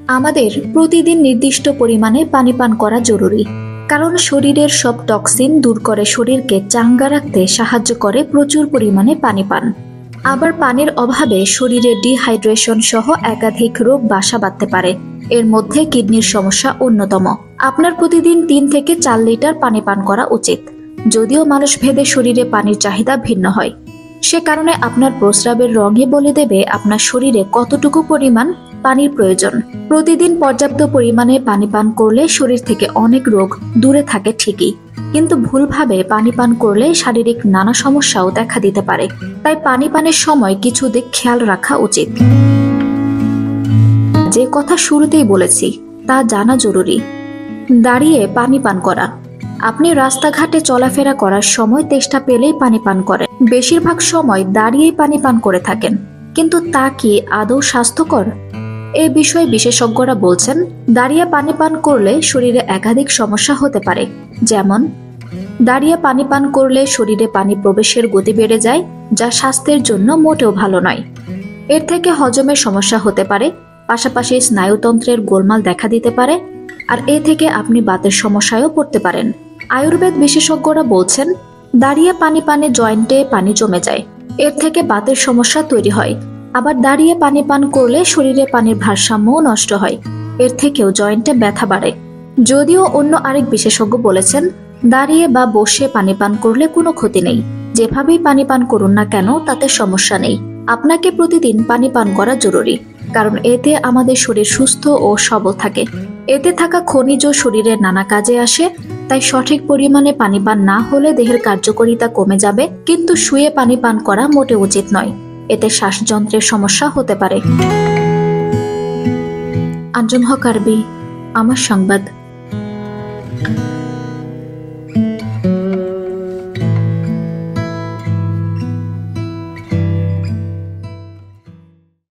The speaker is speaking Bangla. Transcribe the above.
আমাদের প্রতিদিন নির্দিষ্ট পরিমাণে পানি পান করা জরুরি, কারণ শরীরের সব টক্সিন দূর করে শরীরকে চাঙ্গা রাখতে সাহায্য করে প্রচুর পরিমাণে পানি পান। আবার পানির অভাবে শরীরে ডিহাইড্রেশন সহ একাধিক রোগ বাসা বাঁধতে পারে। এর মধ্যে কিডনির সমস্যা অন্যতম। আপনার প্রতিদিন 3 থেকে 4 লিটার পানি পান করা উচিত, যদিও মানুষ ভেদে শরীরে পানির চাহিদা ভিন্ন হয়। সে কারণে আপনার প্রস্রাবের রঙই বলে দেবে আপনার শরীরে কতটুকু পরিমাণ পানির প্রয়োজন। প্রতিদিন পর্যাপ্ত পরিমাণে পানি পান করলে শরীর থেকে অনেক রোগ দূরে থাকে ঠিকই, কিন্তু ভুলভাবে পানি পান করলে শারীরিক নানা সমস্যাও দেখা দিতে পারে। তাই পানি পানের সময় কিছু দিক খেয়াল রাখা উচিত। যে কথা শুরুতেই বলেছি তা জানা জরুরি। দাঁড়িয়ে পানি পান করা। আপনি রাস্তাঘাটে চলাফেরা করার সময় তেষ্টা পেলেই পানি পান করেন। বেশিরভাগ সময় দাঁড়িয়েই পানি পান করে থাকেন, কিন্তু তা কি আদৌ স্বাস্থ্যকর? এ বিষয়ে বিশেষজ্ঞরা বলছেন, দাঁড়িয়ে পানি পান করলে শরীরে একাধিক সমস্যা হতে পারে। যেমন, দাঁড়িয়ে পানি পান করলে শরীরে পানি প্রবেশের গতি বেড়ে যায়, যা স্বাস্থ্যের জন্য মোটেও ভালো নয়। এর থেকে হজমের সমস্যা হতে পারে, পাশাপাশি স্নায়ুতন্ত্রের গোলমাল দেখা দিতে পারে, আর এ থেকে আপনি বাতের সমস্যায়ও পড়তে পারেন। আয়ুর্বেদ বিশেষজ্ঞরা বলছেন, দাঁড়িয়ে পানি পানে জয়েন্টে পানি জমে যায়, এর থেকে বাতের সমস্যা তৈরি হয়। আবার দাঁড়িয়ে পানি পান করলে শরীরে পানির ভারসাম্যও নষ্ট হয়, এর থেকেও জয়েন্টে ব্যথা বাড়ে। যদিও অন্য আরেক বিশেষজ্ঞ বলেছেন, দাঁড়িয়ে বা বসে পানি পান করলে কোনো ক্ষতি নেই, যেভাবেই পানি পান করুন না কেন তাতে সমস্যা নেই। আপনাকে প্রতিদিন পানি পান করা জরুরি, কারণ এতে আমাদের শরীর সুস্থ ও সবল থাকে। এতে থাকা খনিজ শরীরের নানা কাজে আসে। তাই সঠিক পরিমাণে পানি পান না হলে দেহের কার্যকারিতা কমে যাবে, কিন্তু শুয়ে পানি পান করা মোটেও উচিত নয়। এতে শ্বাসযন্ত্রের সমস্যা হতে পারে। আঞ্জুম হক আরবি, আমার সংবাদ।